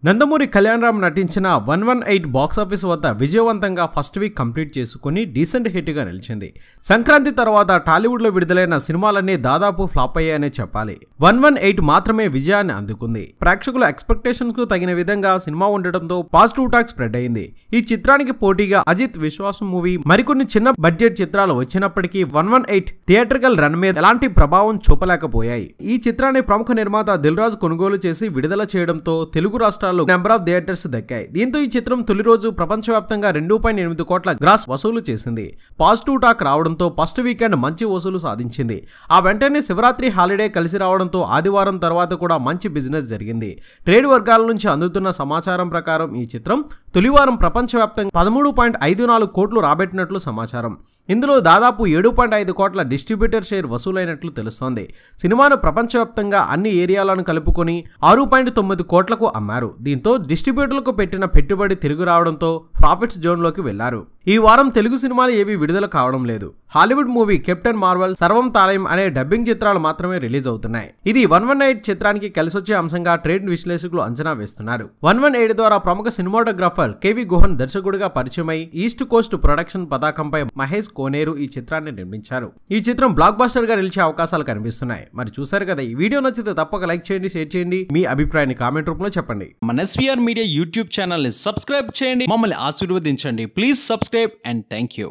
నందమూరి కళ్యాణ్ రామ్ నటించిన 118 బాక్సాఫీస్ వద్ద విజయవంతంగా ఫస్ట్ వీక్ కంప్లీట్ చేసుకుని డీసెంట్ హిట్ గా నిలిచింది. సంక్రాంతి తర్వాత టాలీవుడ్ లో విడుదలైన సినిమాలన్నీ దాదాపు ఫ్లాప్ అయ్యాయనే చెప్పాలి. 118 మాత్రమే విజయాన్ని అందుకుంది. ప్రేక్షకుల ఎక్స్పెక్టేషన్స్ కు తగిన విధంగా సినిమా ఉండటంతో పాజిటివ్ టాక్ స్ప్రెడ్ అయింది. ఈ చిత్రానికి పోటీగా అజిత్ విశ్వాసం మూవీ మరికొన్ని చిన్న బడ్జెట్ చిత్రాలు వచ్చినప్పటికీ 118 థియేట్రికల్ రన్ మీద ఎలాంటి ప్రభావం చూపలేకపోయాయి. ఈ చిత్రాన్ని ప్రముఖ నిర్మాత దిల్ రాజు కొనుగోలు చేసి విడుదల చేయడంతో తెలుగు రాష్ట్రాల్లో నెంబర్ ఆఫ్ థియేటర్స్ దక్కాయి. దీంతో ఈ చిత్రం తొలి రోజు ప్రపంచవ్యాప్తంగా 2.8 కోట్ల గ్రాస్ వసూలు చేసింది. పాజిటివ్ టాక్ రావడంతో ఫస్ట్ వీకెండ్ మంచి వసూలు సాధించింది. ఆ వెంటనే శివరాత్రి హాలిడే కలిసి రావడంతో ఆదివారం తర్వాత కూడా మంచి బిజినెస్ జరిగింది. ట్రేడ్ వర్గాల నుంచి అందుతున్న సమాచారం ప్రకారం ఈ చిత్రం తొలివారం ప్రపంచవ్యాప్తంగా 13.54 కోట్లు రాబట్టినట్లు సమాచారం. ఇందులో దాదాపు 7.5 కోట్ల డిస్ట్రిబ్యూటర్ షేర్ వసూలైనట్లు తెలుస్తోంది. సినిమాను ప్రపంచవ్యాప్తంగా అన్ని ఏరియాలను కలుపుకొని 6.9 కోట్లకు అమ్మారు. దీంతో డిస్ట్రిబ్యూటర్లకు పెట్టిన పెట్టుబడి తిరిగి రావడంతో ప్రాఫిట్స్ జోన్లోకి వెళ్లారు. ఈ వారం తెలుగు సినిమాలు ఏవి విడుదల కావడం లేదు. హాలీవుడ్ మూవీ కెప్టెన్ మార్వెల్, సర్వం తాళయం అనే డబ్బింగ్ చిత్రాలు మాత్రమే రిలీజ్ అవుతున్నాయి. ఇది 118 చిత్రానికి కలిసొచ్చే అంశంగా ట్రేడ్ విశ్లేషకులు అంచనా వేస్తున్నారు. 118 ద్వారా ప్రముఖ సినిమాటోగ్రాఫర్ కేవి గుహన్ దర్శకుడిగా పరిచయమై ఈస్ట్ కోస్ట్ ప్రొడక్షన్ పతాకంపై మహేష్ కోనేరు ఈ చిత్రాన్ని నిర్మించారు. ఈ చిత్రం బ్లాక్ బస్టర్ గా నిలిచే అవకాశాలు కనిపిస్తున్నాయి. మరి చూసారు కదా, ఈ వీడియో నచ్చితే తప్పక లైక్ చేయండి, షేర్ చేయండి, మీ అభిప్రాయాన్ని కామెంట్ రూపంలో చెప్పండి. మన ఎస్వీఆర్ మీడియా యూట్యూబ్ ఛానల్ ని సబ్స్క్రైబ్ చేయండి, మమ్మల్ని ఆశీర్వదించండి. Please subscribe and thank you.